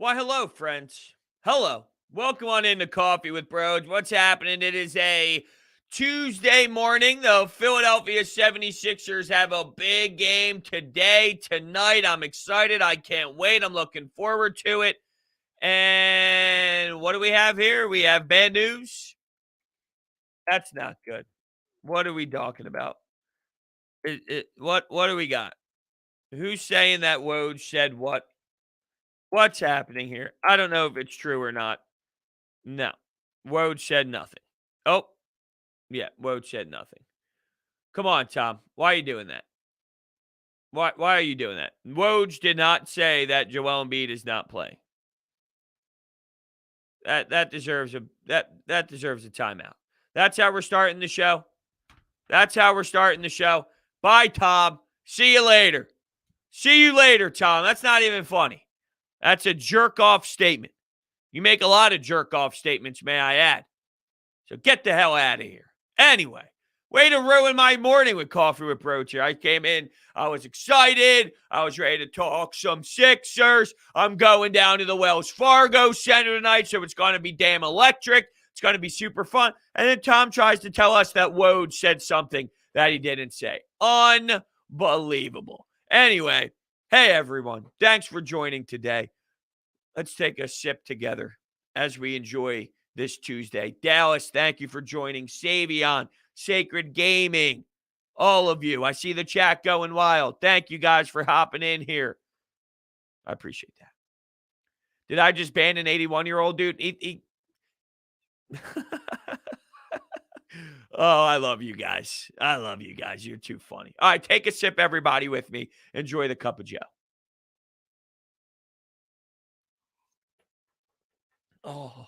Why, hello, friends. Hello. Welcome on into Coffee with Brodes. What's happening? It is a Tuesday morning. The Philadelphia 76ers have a big game today, tonight. I'm excited. I can't wait. I'm looking forward to it. And what do we have here? We have bad news. That's not good. What are we talking about? What do we got? Who's saying that Woj said what? What's happening here? I don't know if it's true or not. No. Woj said nothing. Oh, yeah, Woj said nothing. Come on, Tom. Why are you doing that? Why are you doing that? Woj did not say that Joel Embiid is not playing. That deserves a timeout. That's how we're starting the show. That's how we're starting the show. Bye, Tom. See you later. See you later, Tom. That's not even funny. That's a jerk-off statement. You make a lot of jerk-off statements, may I add. So get the hell out of here. Anyway, way to ruin my morning with Coffee with Brodes here. I came in, I was excited. I was ready to talk some Sixers. I'm going down to the Wells Fargo Center tonight, so it's going to be damn electric. It's going to be super fun. And then Tom tries to tell us that Woj said something that he didn't say. Unbelievable. Anyway, hey, everyone. Thanks for joining today. Let's take a sip together as we enjoy this Tuesday. Dallas, thank you for joining. Savion, Sacred Gaming, all of you. I see the chat going wild. Thank you guys for hopping in here. I appreciate that. Did I just ban an 81-year-old dude? Oh, I love you guys. I love you guys. You're too funny. All right, take a sip, everybody, with me. Enjoy the cup of Joe. Oh,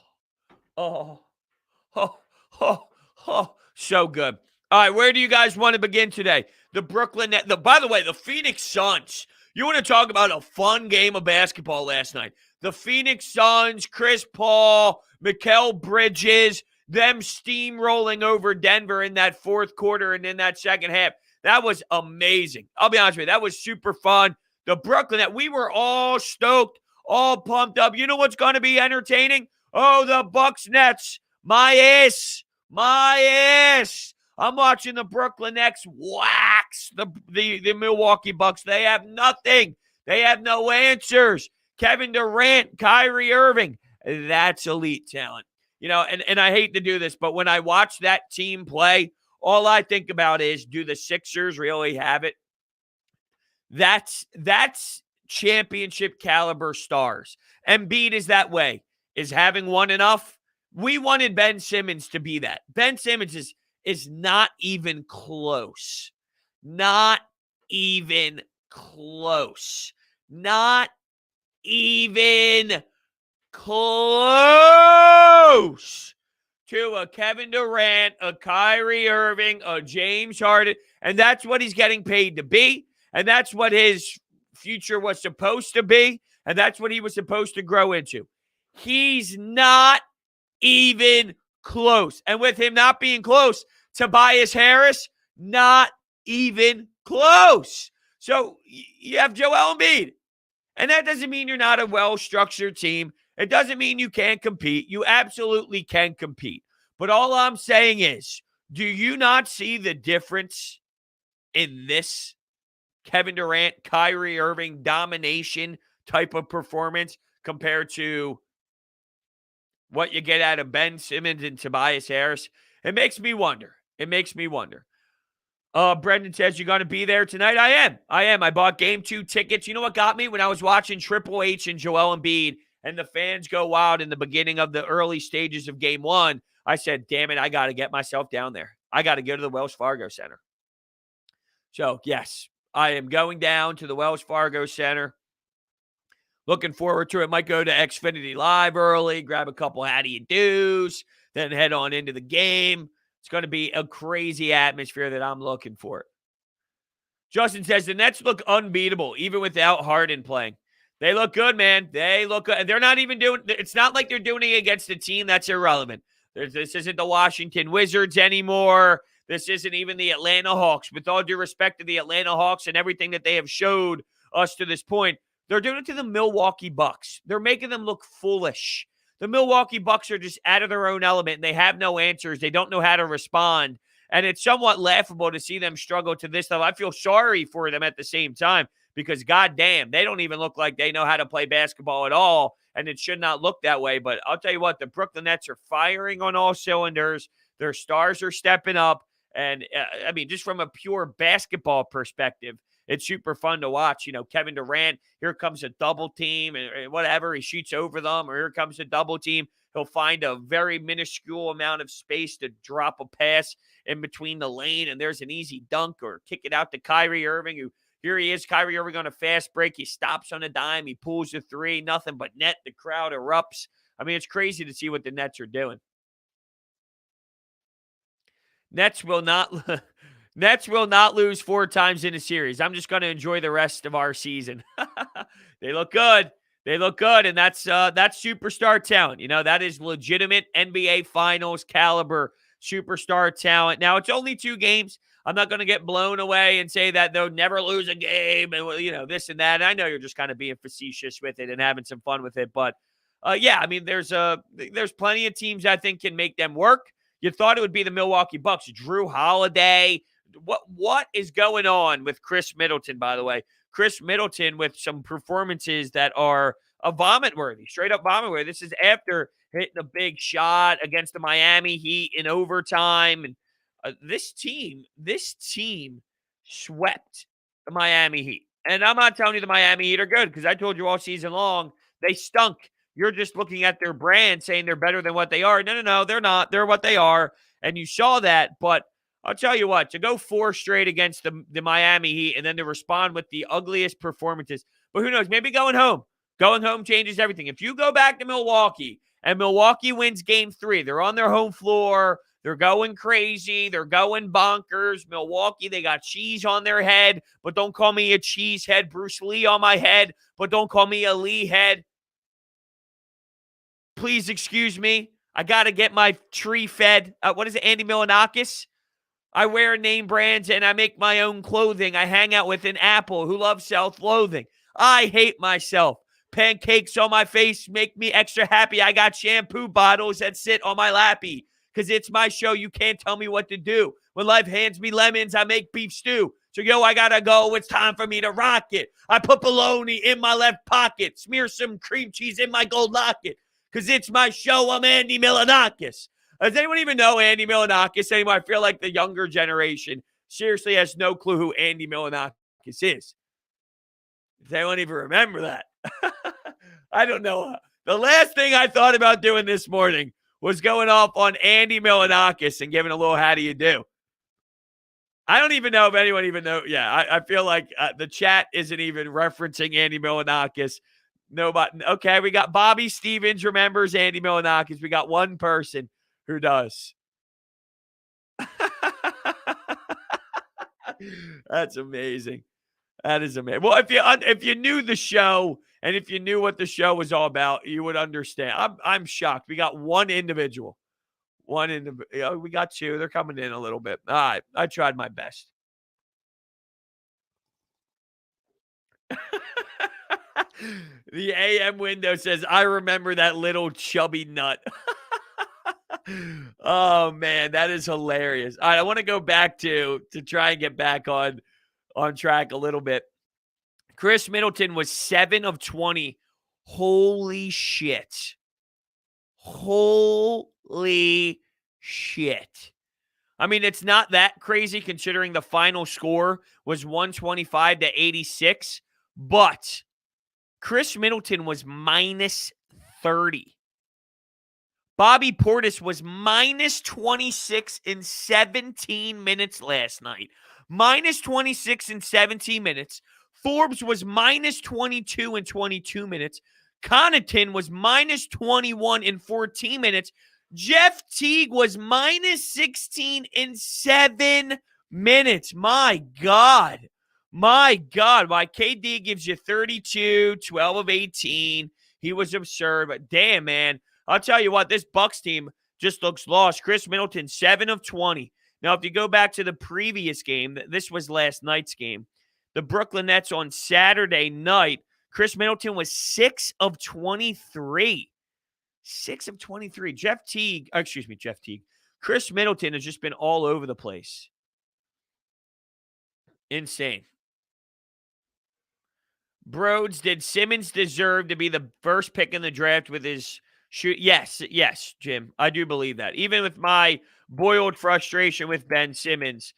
so good. All right, where do you guys want to begin today? The Brooklyn Nets. By the way, the Phoenix Suns. You want to talk about a fun game of basketball last night? The Phoenix Suns, Chris Paul, Mikal Bridges, them steamrolling over Denver in that fourth quarter and in that second half. That was amazing. I'll be honest with you. That was super fun. The Brooklyn Nets, we were all stoked, all pumped up. You know what's going to be entertaining? Oh, the Bucks Nets. My ass. I'm watching the Brooklyn Nets wax the Milwaukee Bucks. They have nothing. They have no answers. Kevin Durant, Kyrie Irving. That's elite talent. You know, and I hate to do this, but when I watch that team play, all I think about is, do the Sixers really have it? That's championship caliber stars. Embiid is that way. Is having one enough? We wanted Ben Simmons to be that. Ben Simmons is not even close. Not even close. Not even close to a Kevin Durant, a Kyrie Irving, a James Harden. And that's what he's getting paid to be. And that's what his future was supposed to be. And that's what he was supposed to grow into. He's not even close. And with him not being close, Tobias Harris, not even close. So you have Joel Embiid. And that doesn't mean you're not a well-structured team. It doesn't mean you can't compete. You absolutely can compete. But all I'm saying is, do you not see the difference in this Kevin Durant, Kyrie Irving domination type of performance compared to what you get out of Ben Simmons and Tobias Harris? It makes me wonder. Brendan says, you're going to be there tonight? I am. I bought Game 2 tickets. You know what got me? When I was watching Triple H and Joel Embiid and the fans go wild in the beginning of the early stages of Game 1, I said, damn it, I got to get myself down there. I got to go to the Wells Fargo Center. So, yes, I am going down to the Wells Fargo Center. Looking forward to it. Might go to Xfinity Live early, grab a couple how do you do's, then head on into the game. It's going to be a crazy atmosphere that I'm looking for. Justin says the Nets look unbeatable, even without Harden playing. They look good, man. They look good. They're not even doing – it's not like they're doing it against a team that's irrelevant. This isn't the Washington Wizards anymore. This isn't even the Atlanta Hawks. With all due respect to the Atlanta Hawks and everything that they have showed us to this point, They're doing it to the Milwaukee Bucks. They're making them look foolish. The Milwaukee Bucks are just out of their own element, and they have no answers. They don't know how to respond. And it's somewhat laughable to see them struggle to this level. I feel sorry for them at the same time because, goddamn, they don't even look like they know how to play basketball at all, and it should not look that way. But I'll tell you what, the Brooklyn Nets are firing on all cylinders. Their stars are stepping up. And, I mean, just from a pure basketball perspective, it's super fun to watch. You know, Kevin Durant, here comes a double team and whatever. He shoots over them, or here comes a double team. He'll find a very minuscule amount of space to drop a pass in between the lane, and there's an easy dunk, or kick it out to Kyrie Irving, who here he is. Kyrie Irving on a fast break. He stops on a dime. He pulls a three. Nothing but net. The crowd erupts. I mean, it's crazy to see what the Nets are doing. Nets will not lose 4 times in a series. I'm just going to enjoy the rest of our season. They look good. They look good, and that's superstar talent. You know, that is legitimate NBA Finals caliber superstar talent. Now, it's only 2 games. I'm not going to get blown away and say that they'll never lose a game and, you know, this and that. And I know you're just kind of being facetious with it and having some fun with it. But, yeah, I mean, there's plenty of teams I think can make them work. You thought it would be the Milwaukee Bucks. Drew Holiday. What is going on with Chris Middleton, by the way? Chris Middleton with some performances that are vomit-worthy, straight-up vomit-worthy. This is after hitting a big shot against the Miami Heat in overtime. And this team swept the Miami Heat. And I'm not telling you the Miami Heat are good because I told you all season long they stunk. You're just looking at their brand saying they're better than what they are. No, they're not. They're what they are. And you saw that. But I'll tell you what, to go 4 straight against the Miami Heat and then to respond with the ugliest performances. But who knows? Maybe going home changes everything. If you go back to Milwaukee and Milwaukee wins game 3, they're on their home floor. They're going crazy. They're going bonkers. Milwaukee, they got cheese on their head, but don't call me a cheese head. Bruce Lee on my head, but don't call me a Lee head. Please excuse me. I got to get my tree fed. What is it, Andy Milonakis? I wear name brands and I make my own clothing. I hang out with an Apple who loves self-loathing. I hate myself. Pancakes on my face make me extra happy. I got shampoo bottles that sit on my lappy because it's my show. You can't tell me what to do. When life hands me lemons, I make beef stew. So, I got to go. It's time for me to rock it. I put bologna in my left pocket. Smear some cream cheese in my gold locket. Because it's my show. I'm Andy Milonakis. Does anyone even know Andy Milonakis anymore? I feel like the younger generation seriously has no clue who Andy Milonakis is. Does anyone even remember that? I don't know. The last thing I thought about doing this morning was going off on Andy Milonakis and giving a little how do you do. I don't even know if anyone even knows. Yeah, I feel like the chat isn't even referencing Andy Milonakis. Nobody. Okay, we got Bobby Stevens remembers Andy Milonakis. We got one person who does. That's amazing. That is amazing. Well, if you knew the show and if you knew what the show was all about, you would understand. I'm shocked. We got one individual. We got 2. They're coming in a little bit. All right. I tried my best. The AM window says, I remember that little chubby nut. Oh, man, that is hilarious. All right, I want to go back to try and get back on track a little bit. Chris Middleton was 7 of 20. Holy shit. Holy shit. I mean, it's not that crazy considering the final score was 125 to 86, but Chris Middleton was minus 30. Bobby Portis was minus 26 in 17 minutes last night. Minus 26 in 17 minutes. Forbes was minus 22 in 22 minutes. Connaughton was minus 21 in 14 minutes. Jeff Teague was minus 16 in 7 minutes. My God. My God. Why KD gives you 32, 12 of 18. He was absurd. But damn, man. I'll tell you what, this Bucks team just looks lost. Chris Middleton, 7 of 20. Now, if you go back to the previous game, this was last night's game. The Brooklyn Nets on Saturday night Chris Middleton was 6 of 23. 6 of 23. Jeff Teague. Chris Middleton has just been all over the place. Insane. Brodes, did Simmons deserve to be the first pick in the draft with his shoot? Yes, Jim. I do believe that. Even with my boiled frustration with Ben Simmons,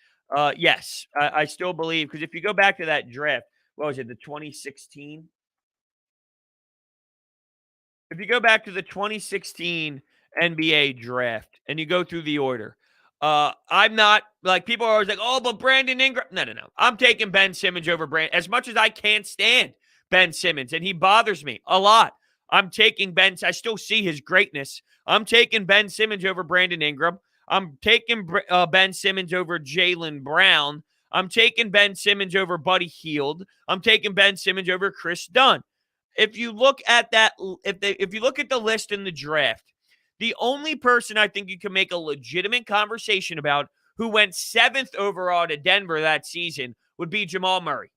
yes, I still believe, because if you go back to that draft, what was it, the 2016? If you go back to the 2016 NBA draft and you go through the order, I'm not like, people are always like, oh, but Brandon Ingram. No. I'm taking Ben Simmons over Brandon. As much as I can't stand Ben Simmons, and he bothers me a lot, I'm taking Ben. I still see his greatness. I'm taking Ben Simmons over Brandon Ingram. I'm taking Ben Simmons over Jaylen Brown. I'm taking Ben Simmons over Buddy Hield. I'm taking Ben Simmons over Chris Dunn. If you look at that, if you look at the list in the draft, the only person I think you can make a legitimate conversation about who went 7th overall to Denver that season would be Jamal Murray.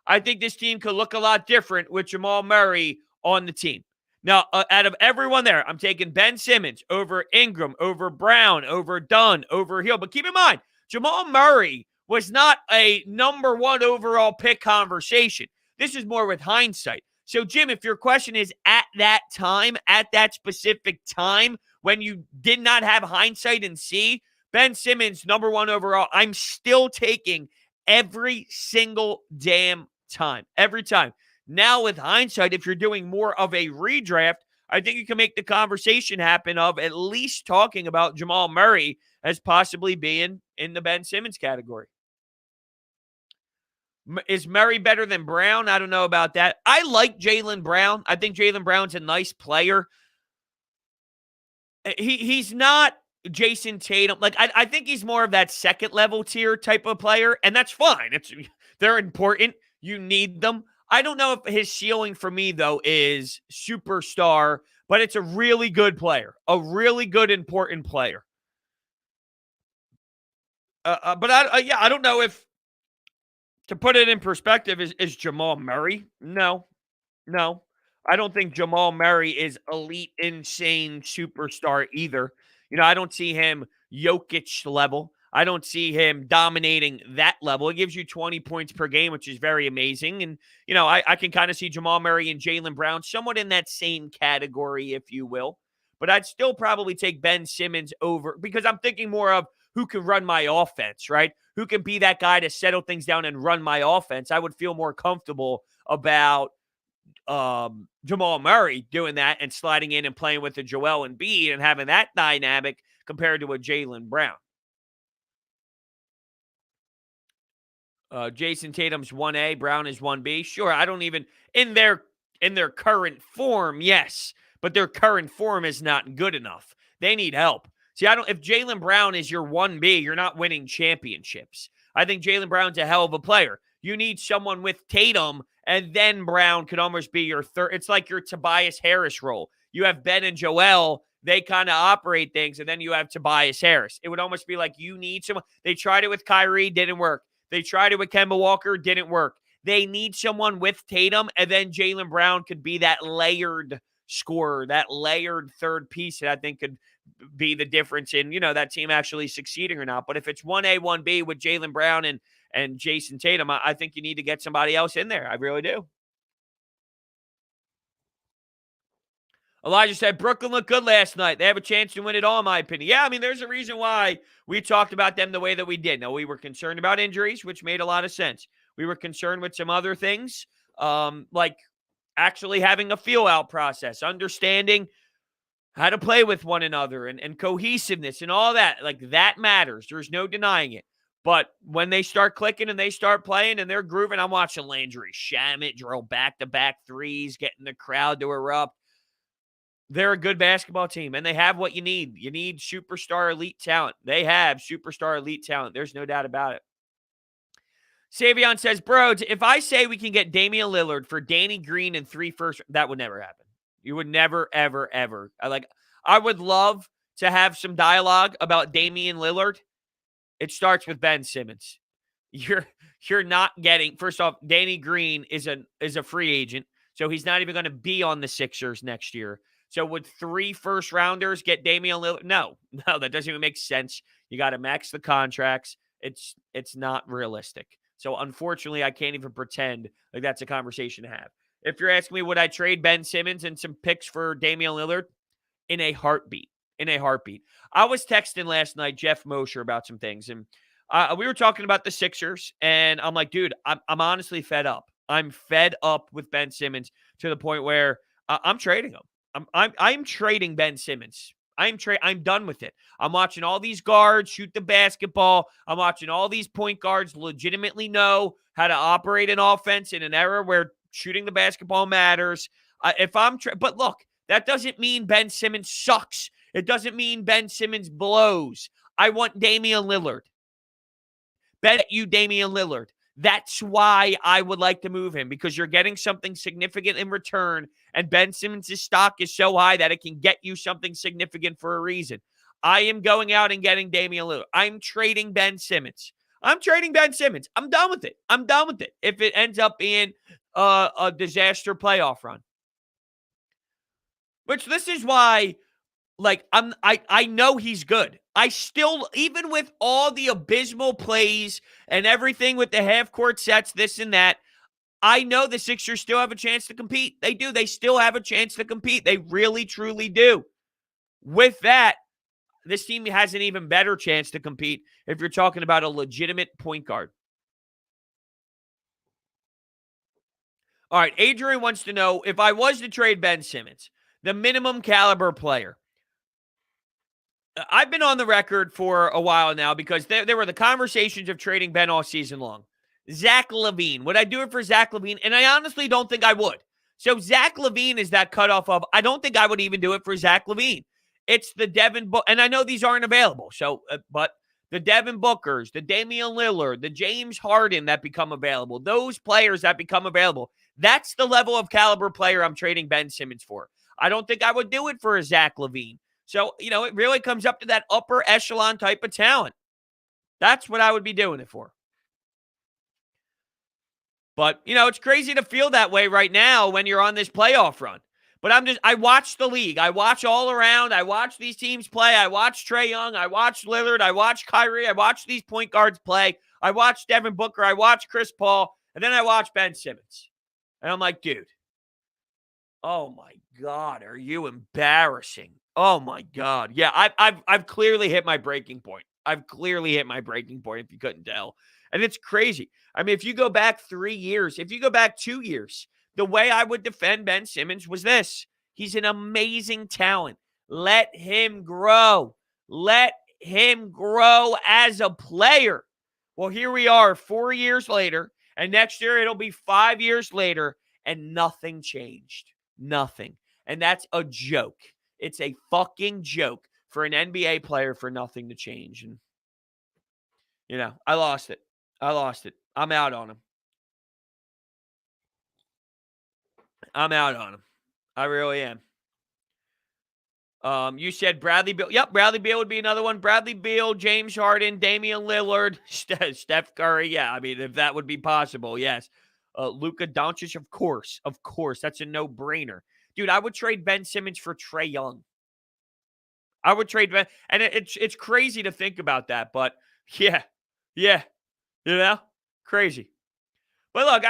I think this team could look a lot different with Jamal Murray on the team. Now, out of everyone there, I'm taking Ben Simmons over Ingram, over Brown, over Dunn, over Hill. But keep in mind, Jamal Murray was not a number 1 overall pick conversation. This is more with hindsight. So, Jim, if your question is at that time, at that specific time, when you did not have hindsight and see Ben Simmons, number 1 overall, I'm still taking every single damn time. Every time. Now, with hindsight, if you're doing more of a redraft, I think you can make the conversation happen of at least talking about Jamal Murray as possibly being in the Ben Simmons category. Is Murray better than Brown? I don't know about that. I like Jaylen Brown. I think Jaylen Brown's a nice player. He's not Jason Tatum. Like, I think he's more of that second level tier type of player, and that's fine. They're important. You need them. I don't know if his ceiling for me, though, is superstar, but it's a really good player. A really good, important player. But I don't know if, to put it in perspective, is Jamal Murray? No. I don't think Jamal Murray is elite, insane superstar either. I don't see him Jokic level. I don't see him dominating that level. It gives you 20 points per game, which is very amazing. And, I can kind of see Jamal Murray and Jaylen Brown somewhat in that same category, if you will. But I'd still probably take Ben Simmons over, because I'm thinking more of who can run my offense, right? Who can be that guy to settle things down and run my offense. I would feel more comfortable about Jamal Murray doing that and sliding in and playing with the Joel Embiid and having that dynamic compared to a Jaylen Brown. Jason Tatum's 1A, Brown is 1B. Sure, I don't even in their current form, yes, but their current form is not good enough. They need help. See, if Jaylen Brown is your 1B, you're not winning championships. I think Jaylen Brown's a hell of a player. You need someone with Tatum, and then Brown could almost be your third. It's like your Tobias Harris role. You have Ben and Joel. They kind of operate things, and then you have Tobias Harris. It would almost be like you need someone. They tried it with Kyrie, didn't work. They tried it with Kemba Walker, didn't work. They need someone with Tatum, and then Jaylen Brown could be that layered scorer, that layered third piece that I think could be the difference in, that team actually succeeding or not. But if it's 1A, 1B with Jaylen Brown and Jason Tatum, I think you need to get somebody else in there. I really do. Elijah said, Brooklyn looked good last night. They have a chance to win it all, in my opinion. Yeah, there's a reason why we talked about them the way that we did. Now, we were concerned about injuries, which made a lot of sense. We were concerned with some other things, like actually having a feel-out process, understanding how to play with one another and cohesiveness and all that. Like, that matters. There's no denying it. But when they start clicking and they start playing and they're grooving, I'm watching Landry Shamet drill back-to-back threes, getting the crowd to erupt. They're a good basketball team, and they have what you need. You need superstar elite talent. They have superstar elite talent. There's no doubt about it. Savion says, Brodes, if I say we can get Damian Lillard for Danny Green and 3 first, that would never happen. You would never, ever, ever. I would love to have some dialogue about Damian Lillard. It starts with Ben Simmons. you're not getting. First off, Danny Green is a free agent, so he's not even going to be on the Sixers next year. So would 3 first-rounders get Damian Lillard? No, that doesn't even make sense. You got to max the contracts. It's not realistic. So unfortunately, I can't even pretend like that's a conversation to have. If you're asking me, would I trade Ben Simmons and some picks for Damian Lillard? In a heartbeat. In a heartbeat. I was texting last night Jeff Mosher about some things, and we were talking about the Sixers, and I'm like, dude, I'm honestly fed up. I'm fed up with Ben Simmons to the point where I'm trading him. I'm trading Ben Simmons. I'm done with it. I'm watching all these guards shoot the basketball. I'm watching all these point guards legitimately know how to operate an offense in an era where shooting the basketball matters. But look, that doesn't mean Ben Simmons sucks. It doesn't mean Ben Simmons blows. I want Damian Lillard. Bet you Damian Lillard. That's why I would like to move him, because you're getting something significant in return, and Ben Simmons' stock is so high that it can get you something significant for a reason. I am going out and getting Damian Lillard. I'm trading Ben Simmons. I'm done with it. If it ends up being a disaster playoff run. Which this is why, like, I know he's good. I still, even with all the abysmal plays and everything with the half-court sets, this and that, I know the Sixers still have a chance to compete. They do. They still have a chance to compete. They really, truly do. With that, this team has an even better chance to compete if you're talking about a legitimate point guard. All right, Adrian wants to know, if I was to trade Ben Simmons, the minimum caliber player. I've been on the record for a while now because there were the conversations of trading Ben all season long. Zach LaVine. Would I do it for Zach LaVine? And I honestly don't think I would. So Zach LaVine is that cutoff of, I don't think I would even do it for Zach LaVine. It's the Devin Booker, and I know these aren't available. So, but the Devin Bookers, the Damian Lillard, the James Harden that become available, those players that become available, that's the level of caliber player I'm trading Ben Simmons for. I don't think I would do it for a Zach LaVine. So, it really comes up to that upper echelon type of talent. That's what I would be doing it for. But, it's crazy to feel that way right now when you're on this playoff run. But I watch the league. I watch all around. I watch these teams play. I watch Trae Young. I watch Lillard. I watch Kyrie. I watch these point guards play. I watch Devin Booker. I watch Chris Paul. And then I watch Ben Simmons. And I'm like, dude, oh my God, are you embarrassing? Oh my God. Yeah, I've clearly hit my breaking point. If you couldn't tell. And it's crazy. I mean, if you go back 3 years, if you go back 2 years, the way I would defend Ben Simmons was this. He's an amazing talent. Let him grow. Let him grow as a player. Well, here we are 4 years later, and next year it'll be 5 years later, and nothing changed. Nothing. And that's a joke. It's a fucking joke for an NBA player for nothing to change. And, I lost it. I'm out on him. I really am. You said Bradley Beal. Yep, Bradley Beal would be another one. Bradley Beal, James Harden, Damian Lillard, Steph Curry. Yeah, I mean, if that would be possible, yes. Luka Doncic, of course. That's a no-brainer. Dude, I would trade Ben Simmons for Trae Young. I would trade Ben, and it's crazy to think about that, but yeah, crazy. But look,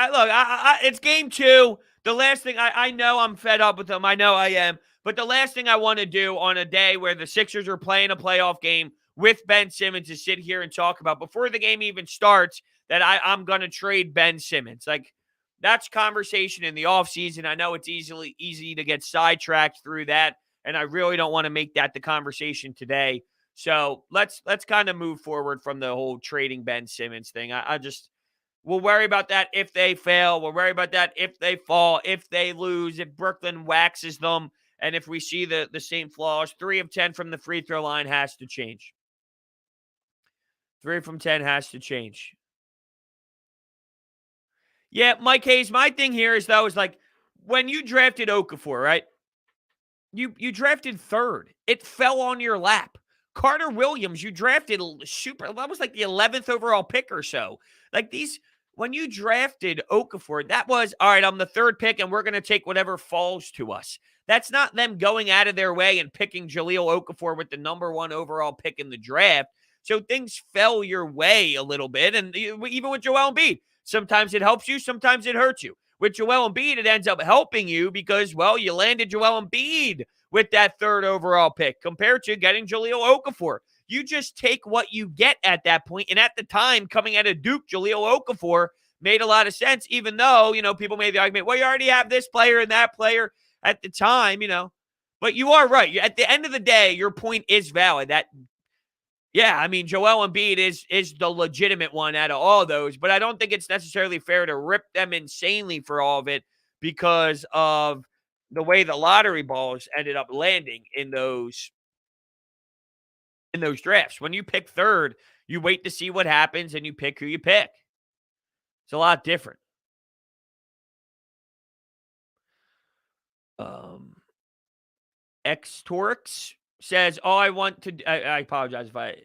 it's game 2. The last thing I know I'm fed up with them. I know I am. But the last thing I want to do on a day where the Sixers are playing a playoff game with Ben Simmons is sit here and talk about, before the game even starts, that I'm going to trade Ben Simmons. Like, that's conversation in the offseason. I know it's easy to get sidetracked through that, and I really don't want to make that the conversation today. So let's kind of move forward from the whole trading Ben Simmons thing. We'll worry about that if they fail. We'll worry about that if they fall, if they lose, if Brooklyn waxes them, and if we see the same flaws. 3 of 10 from the free throw line has to change. 3 from 10 has to change. Yeah, Mike Hayes, my thing here is like, when you drafted Okafor, right? You drafted 3rd. It fell on your lap. Carter Williams, you drafted that was like the 11th overall pick or so. Like when you drafted Okafor, that was, all right, I'm the 3rd pick and we're going to take whatever falls to us. That's not them going out of their way and picking Jahlil Okafor with the number 1 overall pick in the draft. So things fell your way a little bit. And even with Joel Embiid, sometimes it helps you, sometimes it hurts you. With Joel Embiid, it ends up helping you because, well, you landed Joel Embiid with that 3rd overall pick compared to getting Jahlil Okafor. You just take what you get at that point. And at the time, coming out of Duke, Jahlil Okafor made a lot of sense, even though, people made the argument, well, you already have this player and that player at the time, But you are right. At the end of the day, your point is valid. Joel Embiid is the legitimate one out of all those, but I don't think it's necessarily fair to rip them insanely for all of it because of the way the lottery balls ended up landing in those drafts. When you pick 3rd, you wait to see what happens and you pick who you pick. It's a lot different. Xtorix says, I apologize if I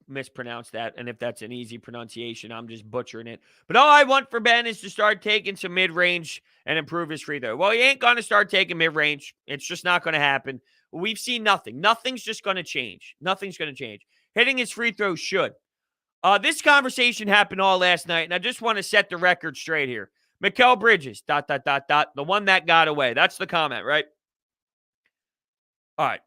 mispronounced that, and if that's an easy pronunciation, I'm just butchering it. But all I want for Ben is to start taking some mid-range and improve his free throw. Well, he ain't going to start taking mid-range. It's just not going to happen. We've seen nothing. Nothing's just going to change. Nothing's going to change. Hitting his free throws should. This conversation happened all last night, and I just want to set the record straight here. Mikal Bridges, ... the one that got away. That's the comment, right? All right.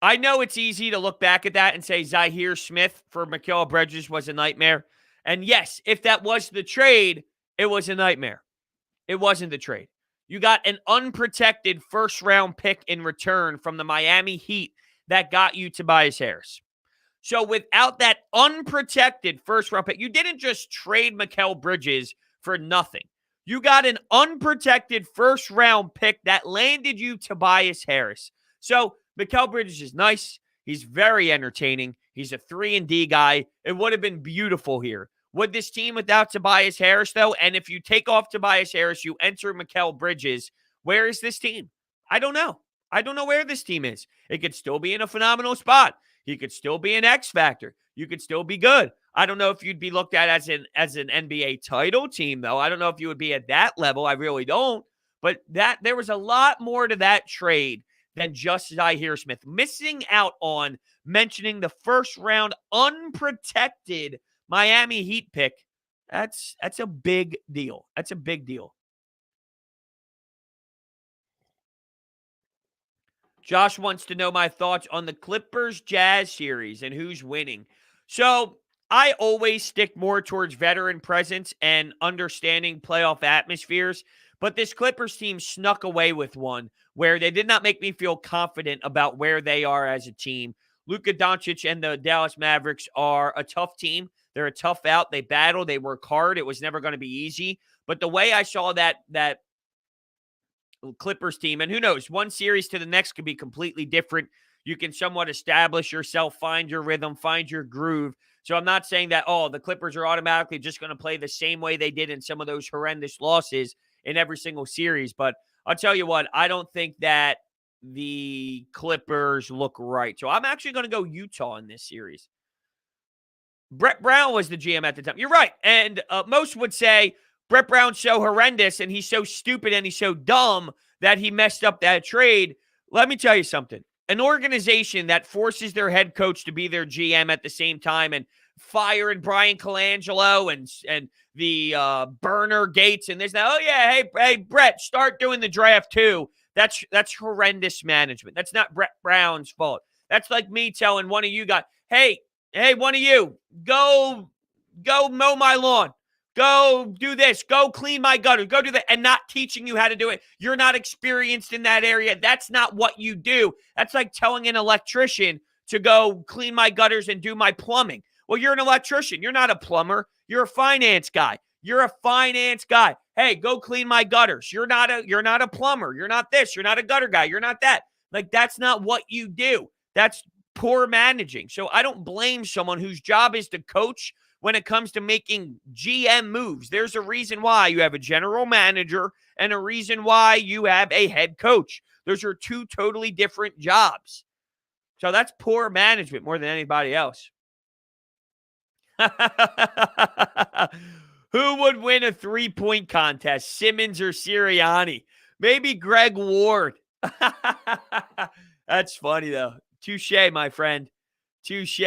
I know it's easy to look back at that and say Zhaire Smith for Mikal Bridges was a nightmare. And yes, if that was the trade, it was a nightmare. It wasn't the trade. You got an unprotected 1st-round pick in return from the Miami Heat that got you Tobias Harris. So without that unprotected 1st-round pick, you didn't just trade Mikal Bridges for nothing. You got an unprotected 1st-round pick that landed you Tobias Harris. So Mikal Bridges is nice. He's very entertaining. He's a 3-and-D guy. It would have been beautiful here. Would this team without Tobias Harris, though? And if you take off Tobias Harris, you enter Mikal Bridges, where is this team? I don't know. I don't know where this team is. It could still be in a phenomenal spot. He could still be an X factor. You could still be good. I don't know if you'd be looked at as an NBA title team, though. I don't know if you would be at that level. I really don't. But there was a lot more to that trade than just Zhaire Smith. Missing out on mentioning the 1st-round unprotected Miami Heat pick, that's a big deal. That's a big deal. Josh wants to know my thoughts on the Clippers-Jazz series and who's winning. So I always stick more towards veteran presence and understanding playoff atmospheres, but this Clippers team snuck away with one where they did not make me feel confident about where they are as a team. Luka Doncic and the Dallas Mavericks are a tough team. They're a tough out. They battle. They work hard. It was never going to be easy. But the way I saw that Clippers team, and who knows, one series to the next could be completely different. You can somewhat establish yourself, find your rhythm, find your groove. So I'm not saying that, the Clippers are automatically just going to play the same way they did in some of those horrendous losses in every single series. But I'll tell you what, I don't think that the Clippers look right. So I'm actually going to go Utah in this series. Brett Brown was the GM at the time. You're right. And most would say Brett Brown's so horrendous and he's so stupid and he's so dumb that he messed up that trade. Let me tell you something. An organization that forces their head coach to be their GM at the same time and firing Brian Colangelo and the Burner Gates and this, that. Oh, yeah, hey, Brett, start doing the draft too. That's horrendous management. That's not Brett Brown's fault. That's like me telling one of you guys, hey, one of you, go mow my lawn. Go do this. Go clean my gutter. Go do that. And not teaching you how to do it. You're not experienced in that area. That's not what you do. That's like telling an electrician to go clean my gutters and do my plumbing. Well, you're an electrician. You're not a plumber. You're a finance guy. You're a finance guy. Hey, go clean my gutters. You're not a plumber. You're not this. You're not a gutter guy. You're not that. Like, that's not what you do. That's poor managing. So I don't blame someone whose job is to coach when it comes to making GM moves. There's a reason why you have a general manager and a reason why you have a head coach. Those are two totally different jobs. So that's poor management more than anybody else. Who would win a 3-point contest, Simmons or Sirianni? Maybe Greg Ward. That's funny, though. Touche, my friend. Touche.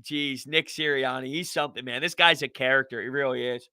Jeez, Nick Sirianni. He's something, man. This guy's a character. He really is.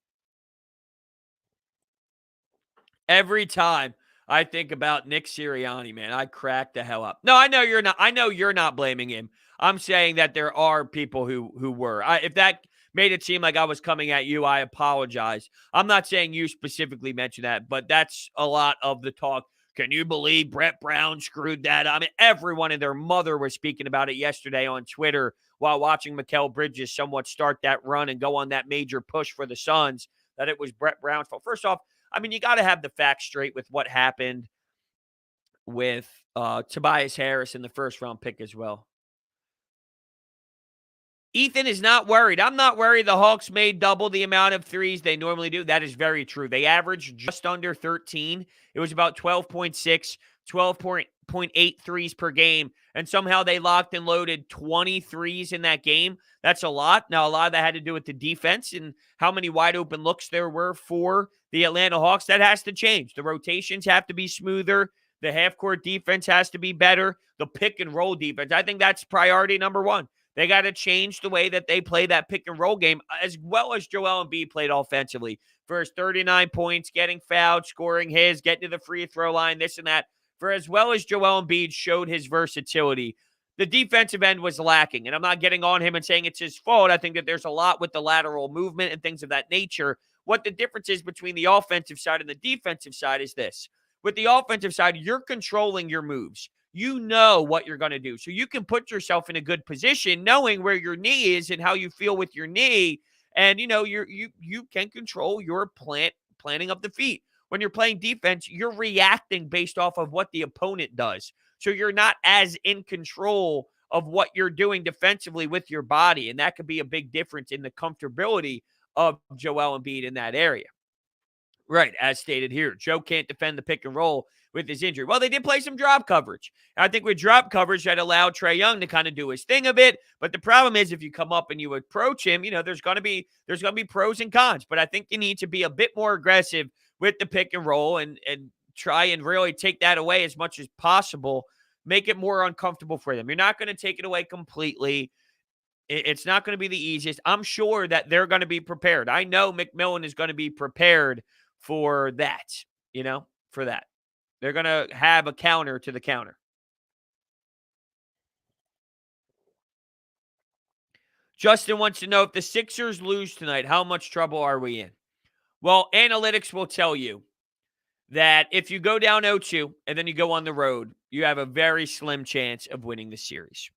Every time I think about Nick Sirianni, man, I crack the hell up. No, I know you're not. I know you're not blaming him. I'm saying that there are people who were. If that made it seem like I was coming at you, I apologize. I'm not saying you specifically mentioned that, but that's a lot of the talk. Can you believe Brett Brown screwed that up? I mean, everyone and their mother was speaking about it yesterday on Twitter while watching Mikal Bridges somewhat start that run and go on that major push for the Suns, that it was Brett Brown's fault. First off, I mean, you got to have the facts straight with what happened with Tobias Harris in the first-round pick as well. Ethan is not worried. I'm not worried. The Hawks made double the amount of threes they normally do. That is very true. They averaged just under 13. It was about 12.6, 12.8 threes per game. And somehow they locked and loaded 20 threes in that game. That's a lot. Now, a lot of that had to do with the defense and how many wide open looks there were for the Atlanta Hawks. That has to change. The rotations have to be smoother. The half-court defense has to be better. The pick-and-roll defense, I think that's priority number one. They got to change the way that they play that pick-and-roll game, as well as Joel Embiid played offensively. For his 39 points, getting fouled, scoring his, getting to the free throw line, this and that. For as well as Joel Embiid showed his versatility, the defensive end was lacking. And I'm not getting on him and saying it's his fault. I think that there's a lot with the lateral movement and things of that nature. What the difference is between the offensive side and the defensive side is this. With the offensive side, you're controlling your moves. You know what you're going to do. So you can put yourself in a good position knowing where your knee is and how you feel with your knee. And, you can control your planning of the feet. When you're playing defense, you're reacting based off of what the opponent does. So you're not as in control of what you're doing defensively with your body. And that could be a big difference in the comfortability of Joel Embiid in that area. Right, as stated here, Joe can't defend the pick and roll with his injury. Well, they did play some drop coverage. I think with drop coverage, that allowed Trae Young to kind of do his thing a bit. But the problem is, if you come up and you approach him, there's going to be pros and cons. But I think you need to be a bit more aggressive with the pick and roll and try and really take that away as much as possible. Make it more uncomfortable for them. You're not going to take it away completely. It's not going to be the easiest. I'm sure that they're going to be prepared. I know McMillan is going to be prepared for that, for that. They're going to have a counter to the counter. Justin wants to know, if the Sixers lose tonight, how much trouble are we in? Well, analytics will tell you that if you go down 0-2 and then you go on the road, you have a very slim chance of winning the series.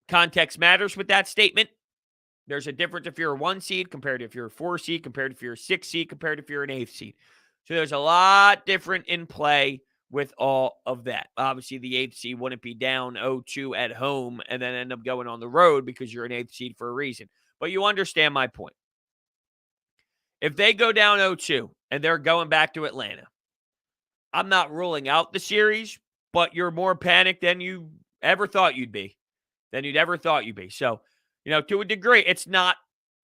Context matters with that statement. There's a difference if you're a 1 seed compared to if you're a 4 seed, compared to if you're a 6 seed, compared to if you're an 8th seed. So there's a lot different in play with all of that. Obviously, the 8th seed wouldn't be down 0-2 at home and then end up going on the road because you're an 8th seed for a reason. But you understand my point. If they go down 0-2 and they're going back to Atlanta, I'm not ruling out the series, but you're more panicked than you ever thought you'd be. So, to a degree, it's not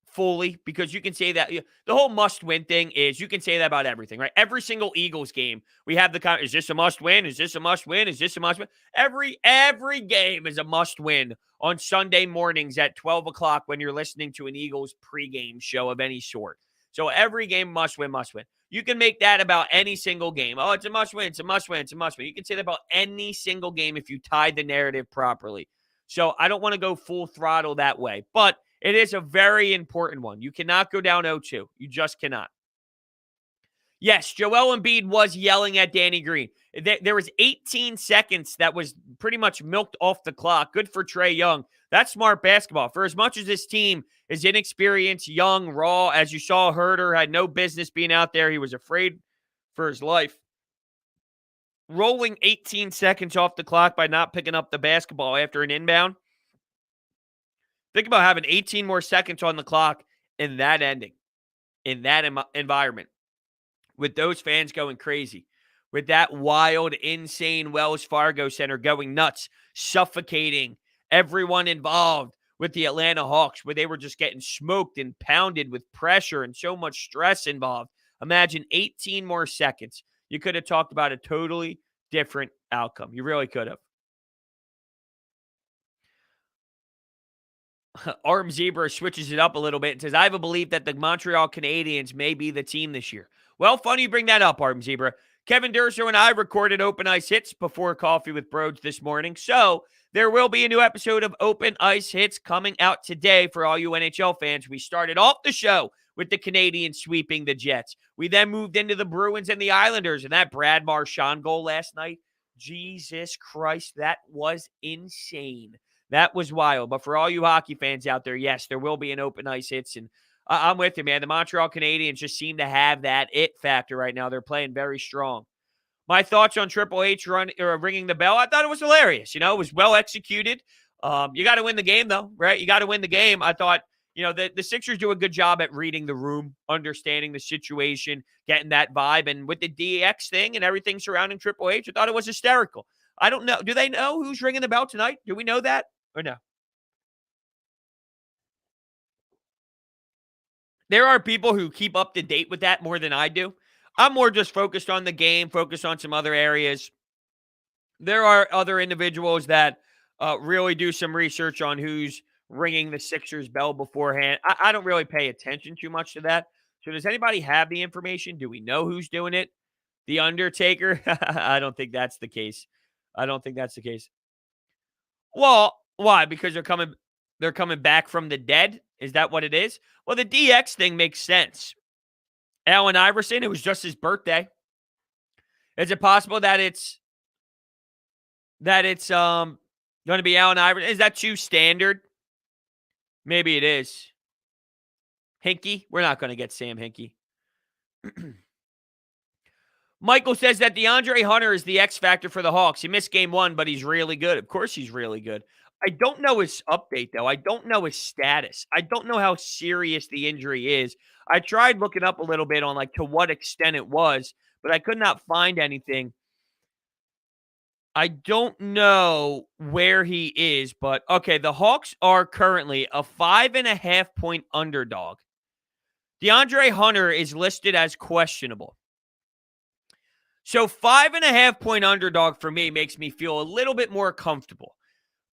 fully, because you can say that the whole must-win thing is, you can say that about everything, right? Every single Eagles game, we have the is this a must-win? Is this a must-win? Is this a must-win? Every game is a must-win on Sunday mornings at 12 o'clock when you're listening to an Eagles pregame show of any sort. So every game, must-win. You can make that about any single game. Oh, it's a must-win. It's a must-win. It's a must-win. You can say that about any single game if you tie the narrative properly. So I don't want to go full throttle that way, but it is a very important one. You cannot go down 0-2. You just cannot. Yes, Joel Embiid was yelling at Danny Green. There was 18 seconds that was pretty much milked off the clock. Good for Trae Young. That's smart basketball. For as much as this team is inexperienced, young, raw, as you saw, Herter had no business being out there. He was afraid for his life. Rolling 18 seconds off the clock by not picking up the basketball after an inbound. Think about having 18 more seconds on the clock in that ending, in that environment, with those fans going crazy. with that wild, insane Wells Fargo Center going nuts, suffocating everyone involved with the Atlanta Hawks, where they were just getting smoked and pounded with pressure and so much stress involved. Imagine 18 more seconds. You could have talked about a totally different outcome. You really could have. Arm Zebra switches it up a little bit and says, I have a belief that the Montreal Canadiens may be the team this year. Well, funny you bring that up, Arm Zebra. Kevin Durso and I recorded Open Ice Hits before Coffee with Brodes this morning. So there will be a new episode of Open Ice Hits coming out today for all you NHL fans. We started off the show with the Canadiens sweeping the Jets. We then moved into the Bruins and the Islanders, and that Brad Marchand goal last night, Jesus Christ, that was insane. That was wild. But for all you hockey fans out there, yes, there will be an Open Ice Hits. And I'm with you, man. The Montreal Canadiens just seem to have that it factor right now. They're playing very strong. My thoughts on Triple H ringing the bell, I thought it was hilarious. You know, it was well executed. You got to win the game, though, right? You got to win the game. I thought, you know, the Sixers do a good job at reading the room, understanding the situation, getting that vibe. And with the DX thing and everything surrounding Triple H, I thought it was hysterical. I don't know. Do they know who's ringing the bell tonight? Do we know that or no? There are people who keep up to date with that more than I do. I'm more just focused on the game, focused on some other areas. There are other individuals that really do some research on who's ringing the Sixers bell beforehand. I don't really pay attention too much to that. So does anybody have the information? Do we know who's doing it? The Undertaker? I don't think that's the case. I don't think that's the case. Well, why? Because they're coming back from the dead? Is that what it is? Well, the DX thing makes sense. Allen Iverson, it was just his birthday. Is it possible that it's going to be Allen Iverson? Is that too standard? Maybe it is. Hinkie? We're not going to get Sam Hinkie. Michael says that DeAndre Hunter is the X factor for the Hawks. He missed game 1, but he's really good. Of course he's really good. I don't know his update, though. I don't know his status. I don't know how serious the injury is. I tried looking up a little bit on, like, to what extent it was, but I could not find anything. I don't know where he is, but, okay, the Hawks are currently a 5.5-point underdog. DeAndre Hunter is listed as questionable. So 5.5-point underdog for me makes me feel a little bit more comfortable.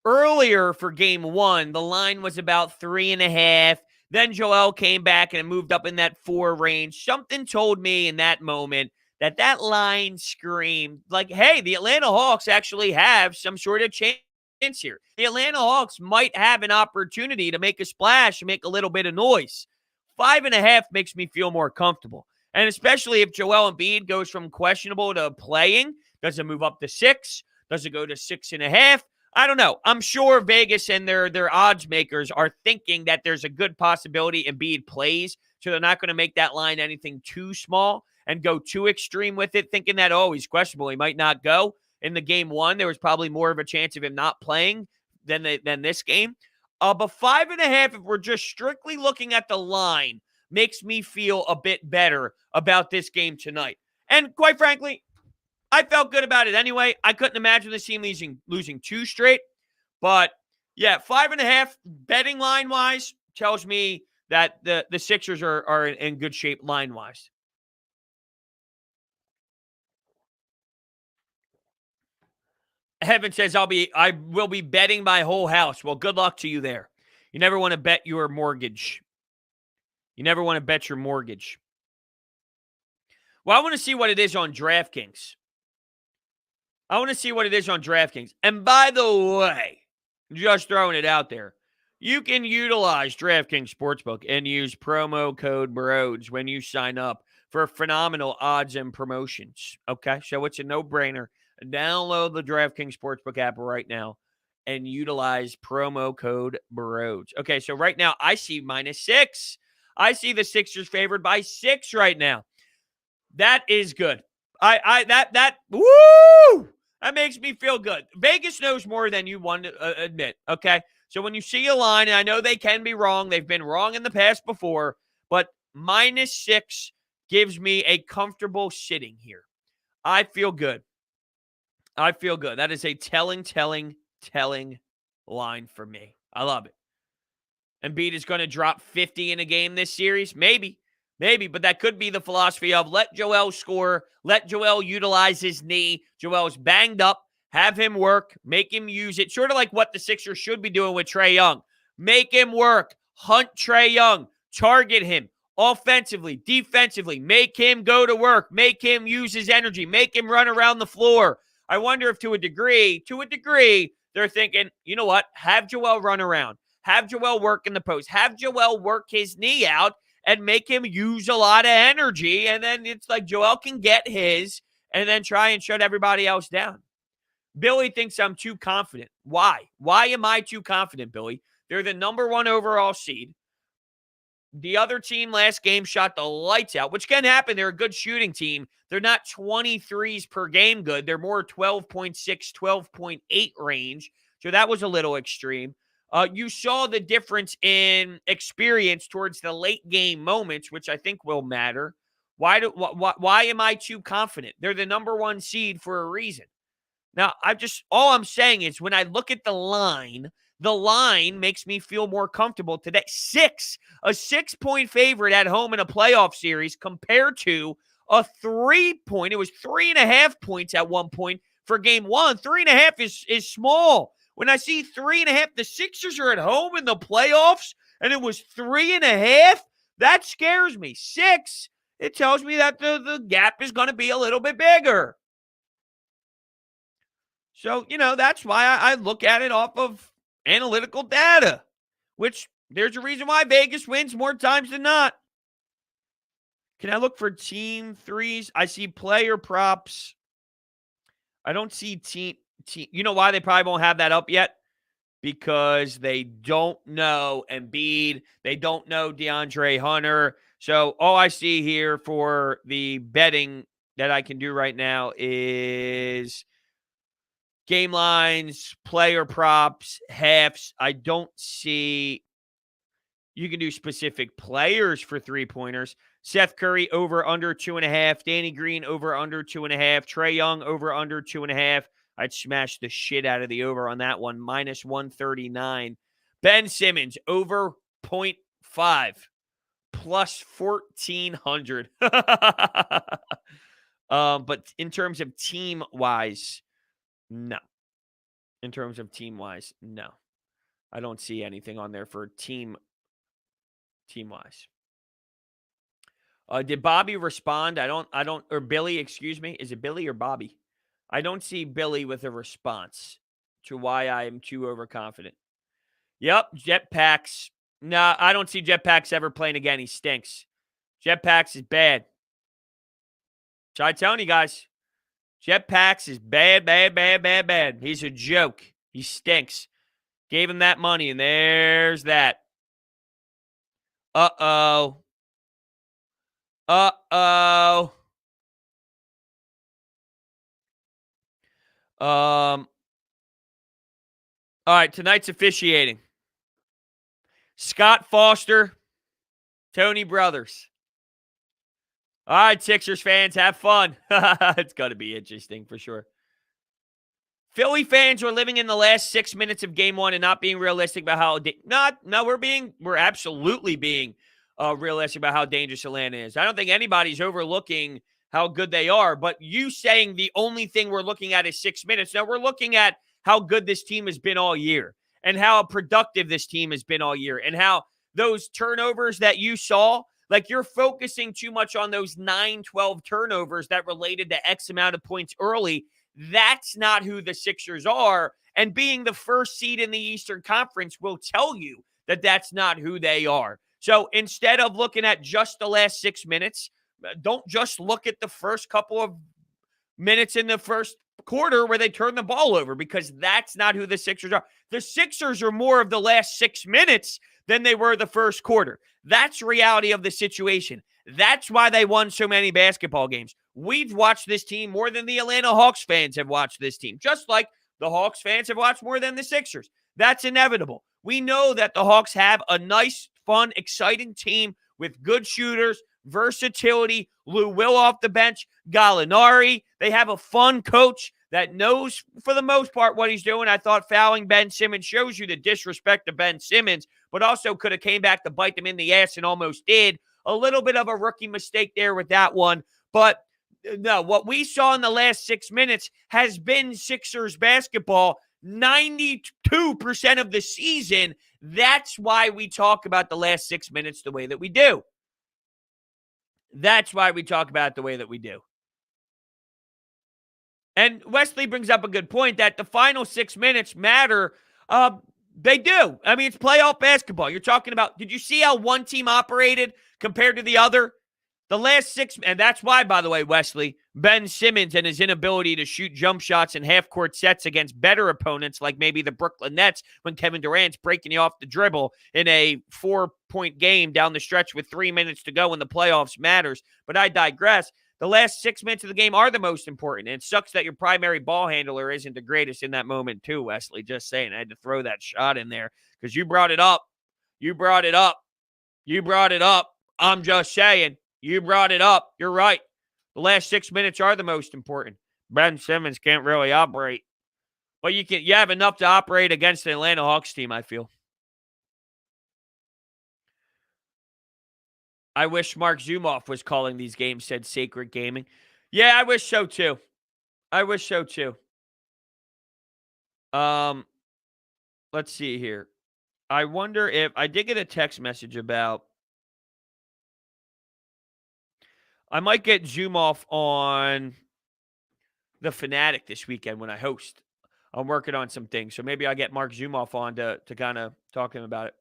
Earlier for game 1, the line was about 3.5. Then Joel came back and it moved up in that 4 range. Something told me in that moment that line screamed like, hey, the Atlanta Hawks actually have some sort of chance here. The Atlanta Hawks might have an opportunity to make a splash and make a little bit of noise. 5.5 makes me feel more comfortable. And especially if Joel Embiid goes from questionable to playing, does it move up to 6? Does it go to 6.5? I don't know. I'm sure Vegas and their odds makers are thinking that there's a good possibility Embiid plays, so they're not going to make that line anything too small and go too extreme with it, thinking that, oh, he's questionable, he might not go. In the game 1, there was probably more of a chance of him not playing than this game. But 5.5, if we're just strictly looking at the line, makes me feel a bit better about this game tonight. And quite frankly, I felt good about it anyway. I couldn't imagine this team losing 2 straight. But, yeah, 5.5 betting line-wise tells me that the Sixers are in good shape line-wise. Heaven says I will be betting my whole house. Well, good luck to you there. You never want to bet your mortgage. You never want to bet your mortgage. Well, I want to see what it is on DraftKings. And by the way, just throwing it out there, you can utilize DraftKings Sportsbook and use promo code Brodes when you sign up for phenomenal odds and promotions. Okay, so it's a no-brainer. Download the DraftKings Sportsbook app right now and utilize promo code Brodes. Okay, so right now I see -6. I see the Sixers favored by 6 right now. That is good. Woo! That makes me feel good. Vegas knows more than you want to admit, okay? So when you see a line, and I know they can be wrong, they've been wrong in the past before, but -6 gives me a comfortable sitting here. I feel good. I feel good. That is a telling line for me. I love it. Embiid is going to drop 50 in a game this series? Maybe, but that could be the philosophy of let Joel score, let Joel utilize his knee. Joel's banged up, have him work, make him use it, sort of like what the Sixers should be doing with Trae Young. Make him work, hunt Trae Young, target him offensively, defensively, make him go to work, make him use his energy, make him run around the floor. I wonder if to a degree, they're thinking, you know what, have Joel run around. Have Joel work in the post. Have Joel work his knee out and make him use a lot of energy. And then it's like Joel can get his and then try and shut everybody else down. Billy thinks I'm too confident. Why? Why am I too confident, Billy? They're the number 1 overall seed. The other team last game shot the lights out, which can happen. They're a good shooting team. They're not 23s per game good. They're more 12.6, 12.8 range. So that was a little extreme. You saw the difference in experience towards the late game moments, which I think will matter. Why am I too confident? They're the number 1 seed for a reason. Now, all I'm saying is when I look at the line makes me feel more comfortable today. A 6-point favorite at home in a playoff series compared to a 3-point. It was 3.5 points at one point for game 1. 3.5 is small. When I see 3.5, the Sixers are at home in the playoffs, and it was 3.5, that scares me. 6, it tells me that the gap is going to be a little bit bigger. So, that's why I look at it off of analytical data, which there's a reason why Vegas wins more times than not. Can I look for team threes? I see player props. I don't see team. You know why they probably won't have that up yet? Because they don't know Embiid. They don't know DeAndre Hunter. So all I see here for the betting that I can do right now is game lines, player props, halves. I don't see. You can do specific players for 3-pointers. Seth Curry over under 2.5. Danny Green over under 2.5. Trae Young over under 2.5. I'd smash the shit out of the over on that one. Minus 139. Ben Simmons over 0.5. Plus 1,400. But in terms of team-wise, no. In terms of team-wise, no. I don't see anything on there for team-wise. Did Bobby respond? Or Billy, excuse me. Is it Billy or Bobby? I don't see Billy with a response to why I am too overconfident. Yep, Jetpacks. Nah, I don't see Jetpacks ever playing again. He stinks. Jetpacks is bad. So I'm telling you guys, Jetpacks is bad. He's a joke. He stinks. Gave him that money, and there's that. Uh-oh. All right, tonight's officiating. Scott Foster, Tony Brothers. All right, Sixers fans, have fun. It's going to be interesting for sure. Philly fans are living in the last 6 minutes of game 1 and not being realistic about how we're absolutely being realistic about how dangerous Atlanta is. I don't think anybody's overlooking how good they are, but you saying the only thing we're looking at is 6 minutes. Now we're looking at how good this team has been all year and how productive this team has been all year and how those turnovers that you saw, like you're focusing too much on those 9-12 turnovers that related to X amount of points early. That's not who the Sixers are. And being the first seed in the Eastern Conference will tell you that that's not who they are. So instead of looking at just the last 6 minutes, don't just look at the first couple of minutes in the first quarter where they turn the ball over, because that's not who the Sixers are. The Sixers are more of the last 6 minutes than they were the first quarter. That's reality of the situation. That's why they won so many basketball games. We've watched this team more than the Atlanta Hawks fans have watched this team, just like the Hawks fans have watched more than the Sixers. That's inevitable. We know that the Hawks have a nice, fun, exciting team with good shooters, versatility, Lou Will off the bench, Gallinari. They have a fun coach that knows, for the most part, what he's doing. I thought fouling Ben Simmons shows you the disrespect of Ben Simmons, but also could have came back to bite them in the ass and almost did. A little bit of a rookie mistake there with that one. But no, what we saw in the last 6 minutes has been Sixers basketball 92% of the season. That's why we talk about the last 6 minutes the way that we do. That's why we talk about it the way that we do. And Wesley brings up a good point that the final 6 minutes matter. They do. I mean, it's playoff basketball. You're talking about, did you see how one team operated compared to the other? The last 6, and that's why, by the way, Wesley, Ben Simmons and his inability to shoot jump shots in half-court sets against better opponents like maybe the Brooklyn Nets when Kevin Durant's breaking you off the dribble in a 4-point game down the stretch with 3 minutes to go in the playoffs matters. But I digress. The last 6 minutes of the game are the most important. And it sucks that your primary ball handler isn't the greatest in that moment too, Wesley. Just saying. I had to throw that shot in there because you brought it up. You brought it up. You brought it up. I'm just saying. You brought it up. You're right. The last 6 minutes are the most important. Ben Simmons can't really operate. But you have enough to operate against the Atlanta Hawks team, I feel. I wish Mark Zumoff was calling these games, said Sacred Gaming. Yeah, I wish so too. I wish so too. Let's see here. I wonder if I did get a text message about I might get Zumoff on the Fanatic this weekend when I host. I'm working on some things, so maybe I'll get Mark Zumoff on to kind of talk to him about it.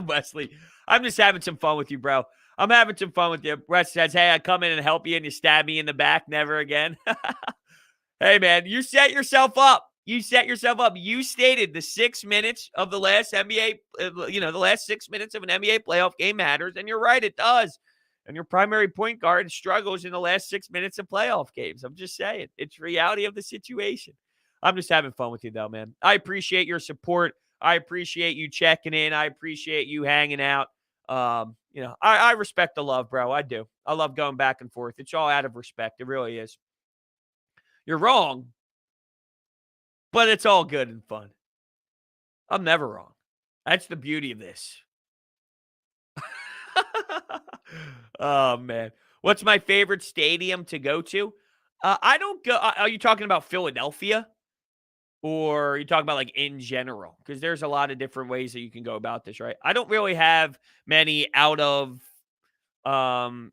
Wesley, I'm just having some fun with you, bro. I'm having some fun with you. Wes says, hey, I come in and help you and you stab me in the back. Never again. Hey, man, you set yourself up. You set yourself up. You stated the 6 minutes of the last NBA, the last 6 minutes of an NBA playoff game matters. And you're right, it does. And your primary point guard struggles in the last 6 minutes of playoff games. I'm just saying. It's reality of the situation. I'm just having fun with you, though, man. I appreciate your support. I appreciate you checking in. I appreciate you hanging out. I respect the love, bro. I do. I love going back and forth. It's all out of respect. It really is. You're wrong, but it's all good and fun. I'm never wrong. That's the beauty of this. Oh, man. What's my favorite stadium to go to? I don't go. Are you talking about Philadelphia? Or are you talking about like in general? Because there's a lot of different ways that you can go about this, right? I don't really have many out of Phil.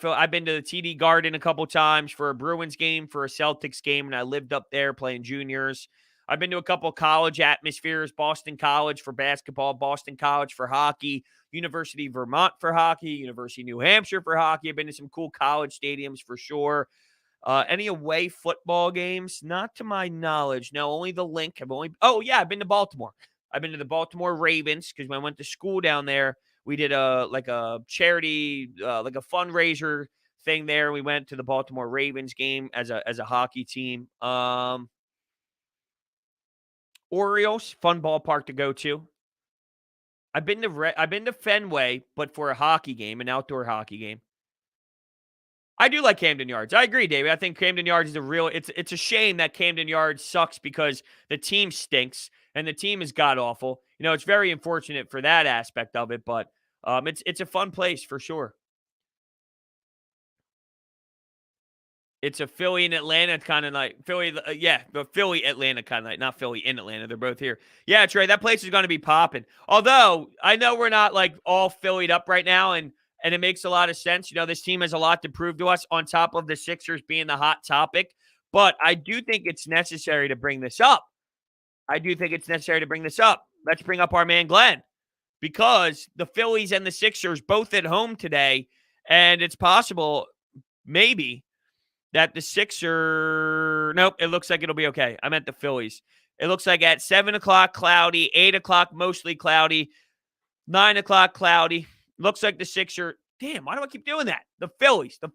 I've been to the TD Garden a couple times for a Bruins game, for a Celtics game, and I lived up there playing juniors. I've been to a couple college atmospheres, Boston College for basketball, Boston College for hockey, University of Vermont for hockey, University of New Hampshire for hockey. I've been to some cool college stadiums for sure. Any away football games? Not to my knowledge. No, only the Link. I've been to Baltimore. I've been to the Baltimore Ravens because when I went to school down there, we did a charity, like a fundraiser thing there. We went to the Baltimore Ravens game as a hockey team. Orioles, fun ballpark to go to. I've been to Fenway, but for a hockey game, an outdoor hockey game. I do like Camden Yards. I agree, David. I think Camden Yards is it's a shame that Camden Yards sucks because the team stinks and the team is god-awful. It's very unfortunate for that aspect of it, but it's a fun place for sure. It's a Philly and Atlanta kind of night. But Philly, Atlanta kind of night, not Philly in Atlanta. They're both here. Yeah, Trey, that place is going to be popping. Although, I know we're not like all Phillied up right now, and it makes a lot of sense. This team has a lot to prove to us on top of the Sixers being the hot topic. But I do think it's necessary to bring this up. Let's bring up our man, Glenn, because the Phillies and the Sixers both at home today, and it's possible, maybe, that the Nope, it looks like it'll be okay. I meant the Phillies. It looks like at 7 o'clock, cloudy, 8 o'clock, mostly cloudy, 9 o'clock, cloudy. Looks like the Sixers. Damn, why do I keep doing that? The Phillies. It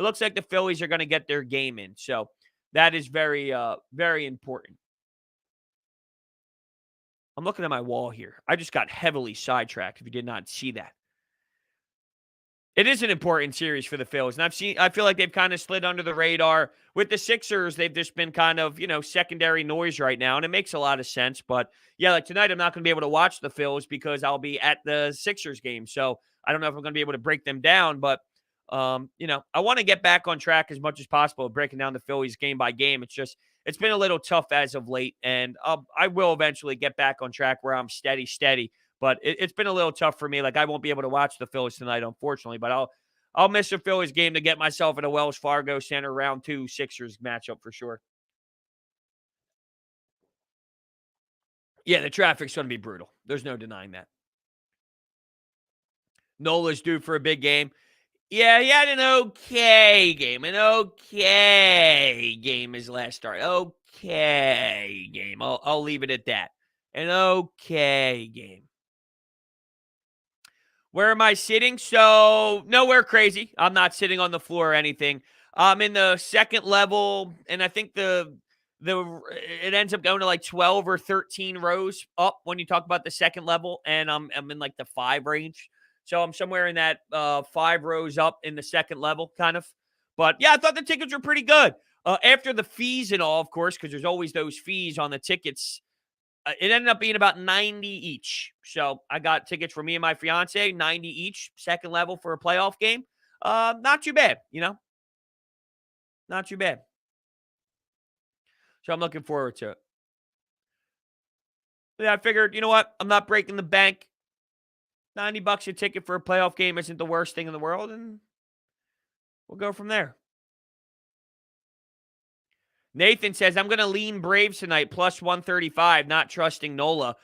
looks like the Phillies are going to get their game in. So that is very, very important. I'm looking at my wall here. I just got heavily sidetracked if you did not see that. It is an important series for the Phillies. And I feel like they've kind of slid under the radar. With the Sixers, they've just been kind of, secondary noise right now. And it makes a lot of sense. But yeah, like tonight, I'm not going to be able to watch the Phillies because I'll be at the Sixers game. So I don't know if I'm going to be able to break them down. But, I want to get back on track as much as possible, breaking down the Phillies game by game. It's been a little tough as of late. And I will eventually get back on track where I'm steady. But it's been a little tough for me. Like, I won't be able to watch the Phillies tonight, unfortunately. But I'll miss the Phillies game to get myself in a Wells Fargo Center round 2 Sixers matchup for sure. Yeah, the traffic's going to be brutal. There's no denying that. Nola's due for a big game. Yeah, he had an okay game. An okay game his last start. Okay game. I'll leave it at that. An okay game. Where am I sitting? So, nowhere crazy. I'm not sitting on the floor or anything. I'm in the second level, and I think it ends up going to like 12 or 13 rows up when you talk about the second level, and I'm in like the 5 range. So I'm somewhere in that 5 rows up in the second level, kind of. But yeah, I thought the tickets were pretty good. After the fees and all, of course, because there's always those fees on the tickets. It ended up being about 90 each. So I got tickets for me and my fiance, 90 each, second level for a playoff game. Not too bad, Not too bad. So I'm looking forward to it. Yeah, I figured, you know what? I'm not breaking the bank. $90 a ticket for a playoff game isn't the worst thing in the world, and we'll go from there. Nathan says, I'm going to lean Braves tonight, plus 135, not trusting Nola.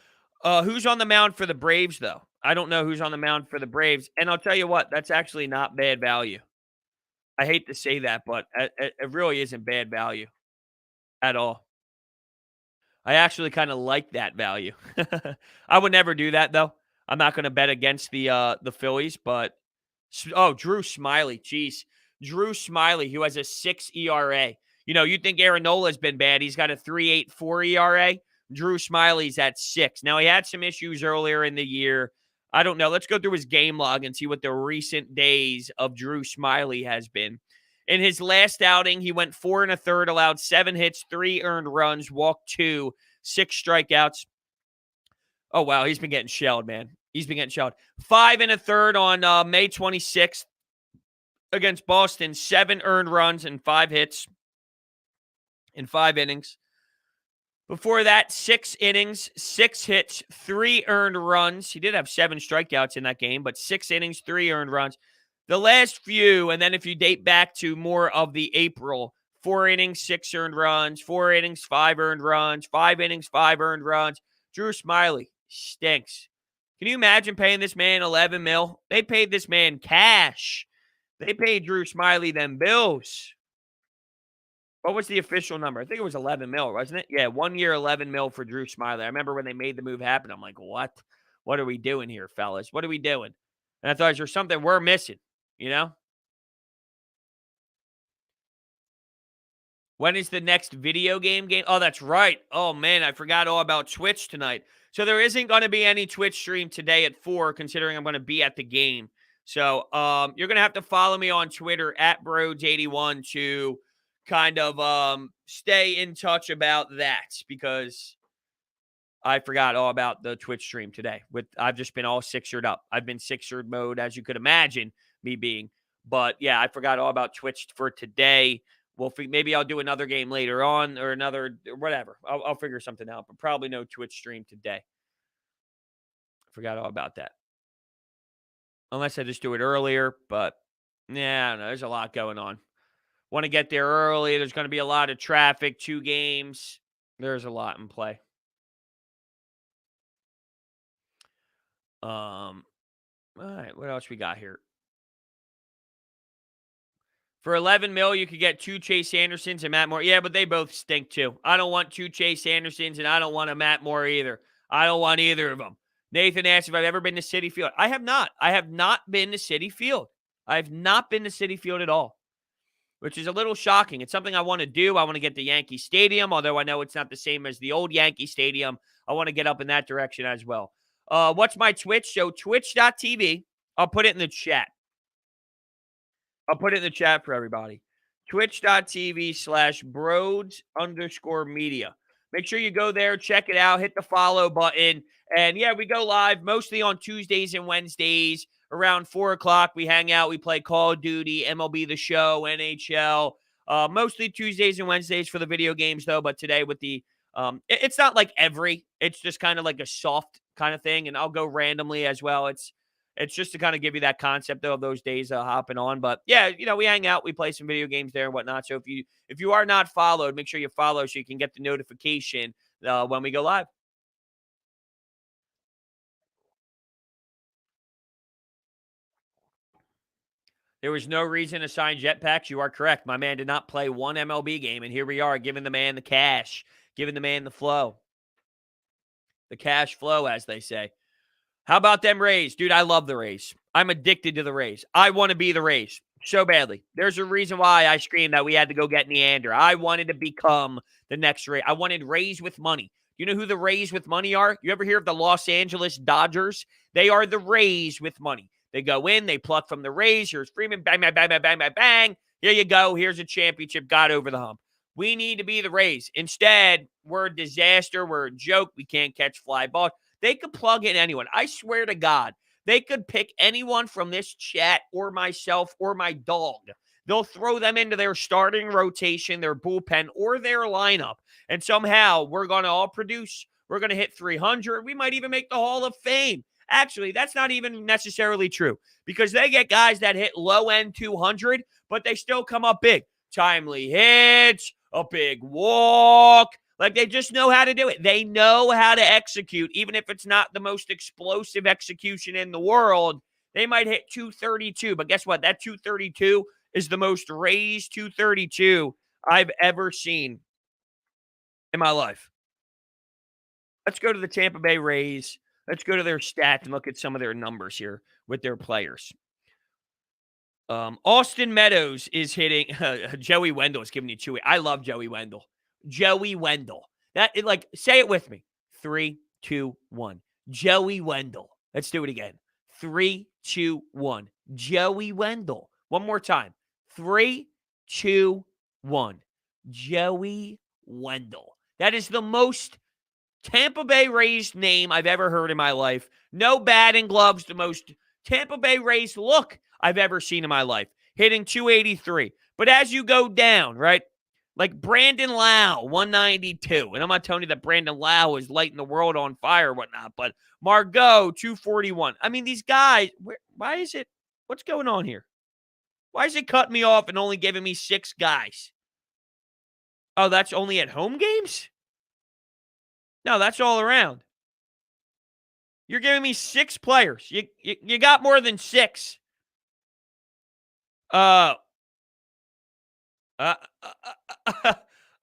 Who's on the mound for the Braves, though? I don't know who's on the mound for the Braves. And I'll tell you what, that's actually not bad value. I hate to say that, but it really isn't bad value at all. I actually kind of like that value. I would never do that, though. I'm not going to bet against the Phillies, but Drew Smiley, jeez. Drew Smiley, who has a 6 ERA. You think Aaron Nola's been bad. He's got a 3.84 ERA. Drew Smiley's at 6. Now, he had some issues earlier in the year. I don't know. Let's go through his game log and see what the recent days of Drew Smiley has been. In his last outing, he went 4 1/3, allowed 7 hits, 3 earned runs, walked 2, 6 strikeouts. Oh, wow. He's been getting shelled, man. He's been getting shelled. 5 1/3 on May 26th against Boston. 7 earned runs and 5 hits in 5 innings. Before that, 6 innings, 6 hits, 3 earned runs. He did have 7 strikeouts in that game, but 6 innings, 3 earned runs. The last few, and then if you date back to more of the April, 4 innings, 6 earned runs, 4 innings, 5 earned runs, 5 innings, 5 earned runs. Drew Smiley stinks. Can you imagine paying this man $11 million? They paid this man cash. They paid Drew Smiley them bills. What was the official number? I think it was $11 million, wasn't it? Yeah, 1 year, $11 million for Drew Smiley. I remember when they made the move happen. I'm like, what? What are we doing here, fellas? What are we doing? And I thought, is there something we're missing? When is the next video game? Oh, that's right. Oh, man, I forgot all about Twitch tonight. So there isn't going to be any Twitch stream today at 4, considering I'm going to be at the game. So you're going to have to follow me on Twitter at Brodes81 to kind of stay in touch about that, because I forgot all about the Twitch stream today. I've just been all Sixered up. I've been Sixered mode, as you could imagine me being. But yeah, I forgot all about Twitch for today. Maybe I'll do another game later on, or whatever. I'll figure something out, but probably no Twitch stream today. Forgot all about that. Unless I just do it earlier, but yeah, I don't know. There's a lot going on. Want to get there early. There's going to be a lot of traffic, 2 games. There's a lot in play. All right, what else we got here? For $11 million, you could get 2 Chase Andersons and Matt Moore. Yeah, but they both stink too. I don't want 2 Chase Andersons, and I don't want a Matt Moore either. I don't want either of them. Nathan asked if I've ever been to Citi Field. I have not. I have not been to Citi Field. I have not been to Citi Field at all, which is a little shocking. It's something I want to do. I want to get to Yankee Stadium, although I know it's not the same as the old Yankee Stadium. I want to get up in that direction as well. What's my Twitch? So twitch.tv. I'll put it in the chat. I'll put it in the chat for everybody. Twitch.tv/Brodes_media. Make sure you go there, check it out, hit the follow button. And yeah, we go live mostly on Tuesdays and Wednesdays around 4 o'clock. We hang out, we play Call of Duty, MLB The Show, NHL. Mostly Tuesdays and Wednesdays for the video games, though. But today with the it's not like it's just kind of like a soft kind of thing. And I'll go randomly as well. It's just to kind of give you that concept though, of those days hopping on. But yeah, we hang out, we play some video games there and whatnot. So if you are not followed, make sure you follow so you can get the notification when we go live. There was no reason to sign jetpacks. You are correct. My man did not play one MLB game, and here we are giving the man the cash, giving the man the flow. The cash flow, as they say. How about them Rays? Dude, I love the Rays. I'm addicted to the Rays. I want to be the Rays so badly. There's a reason why I screamed that we had to go get Neander. I wanted to become the next Ray. I wanted Rays with money. You know who the Rays with money are? You ever hear of the Los Angeles Dodgers? They are the Rays with money. They go in, they pluck from the Rays. Here's Freeman, bang, bang, bang, bang, bang, bang, bang. Here you go. Here's a championship. Got over the hump. We need to be the Rays. Instead, we're a disaster. We're a joke. We can't catch fly balls. They could plug in anyone. I swear to God, they could pick anyone from this chat or myself or my dog. They'll throw them into their starting rotation, their bullpen, or their lineup. And somehow we're going to all produce. We're going to hit 300. We might even make the Hall of Fame. Actually, that's not even necessarily true because they get guys that hit low end 200, but they still come up big. Timely hits, a big walk. Like, they just know how to do it. They know how to execute, even if it's not the most explosive execution in the world. They might hit 232, but guess what? That 232 is the most raised 232 I've ever seen in my life. Let's go to the Tampa Bay Rays. Let's go to their stats and look at some of their numbers here with their players. Austin Meadows is hitting. Joey Wendell is giving you Chewy. I love Joey Wendell. Joey Wendell. Say it with me. 3, 2, 1. Joey Wendell. Let's do it again. 3, 2, 1. Joey Wendell. One more time. 3, 2, 1. Joey Wendell. That is the most Tampa Bay Rays name I've ever heard in my life. No batting gloves. The most Tampa Bay Rays look I've ever seen in my life. Hitting 283. But as you go down, right? Like Brandon Lau, 192. And I'm not telling you that Brandon Lau is lighting the world on fire or whatnot, but Margot, 241. I mean, these guys, why is it, what's going on here? Why is it cutting me off and only giving me 6 guys? Oh, that's only at home games? No, that's all around. You're giving me 6 players. You got more than 6.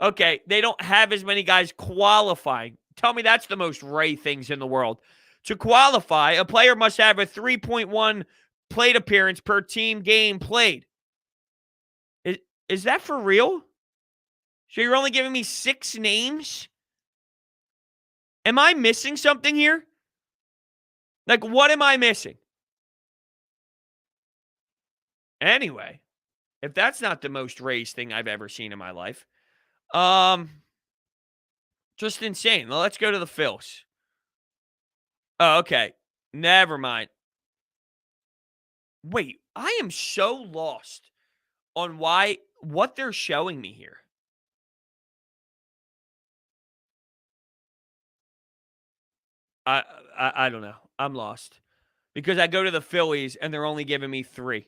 Okay, they don't have as many guys qualifying. Tell me that's the most Ray things in the world. To qualify, a player must have a 3.1 plate appearance per team game played. Is that for real? So you're only giving me 6 names? Am I missing something here? Like, what am I missing? Anyway, if that's not the most Rays thing I've ever seen in my life, just insane. Well, let's go to the Phillies. Oh, okay. Never mind. Wait, I am so lost on what they're showing me here. I don't know. I'm lost. Because I go to the Phillies and they're only giving me 3.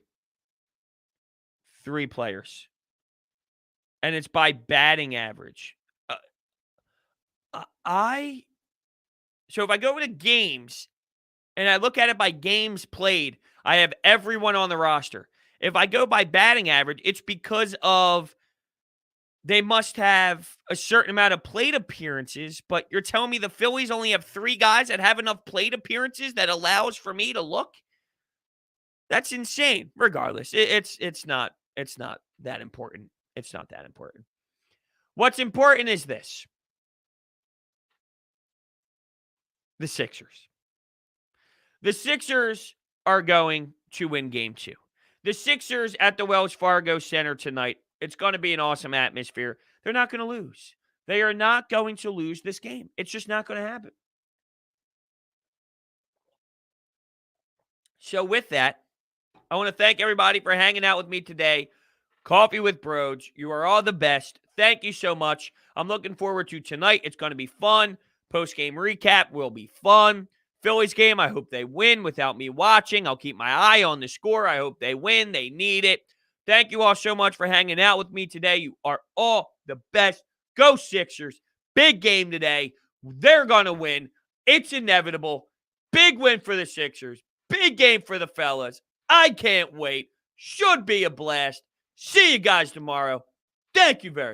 3 players. And it's by batting average. So if I go to games and I look at it by games played, I have everyone on the roster. If I go by batting average, it's because of they must have a certain amount of plate appearances, but you're telling me the Phillies only have 3 guys that have enough plate appearances that allows for me to look? That's insane. Regardless, it's not that important. It's not that important. What's important is this. The Sixers. The Sixers are going to win game 2. The Sixers at the Wells Fargo Center tonight. It's going to be an awesome atmosphere. They're not going to lose. They are not going to lose this game. It's just not going to happen. So with that, I want to thank everybody for hanging out with me today. Coffee with Brodes. You are all the best. Thank you so much. I'm looking forward to tonight. It's going to be fun. Post-game recap will be fun. Phillies game, I hope they win without me watching. I'll keep my eye on the score. I hope they win. They need it. Thank you all so much for hanging out with me today. You are all the best. Go Sixers. Big game today. They're going to win. It's inevitable. Big win for the Sixers. Big game for the fellas. I can't wait. Should be a blast. See you guys tomorrow. Thank you very much.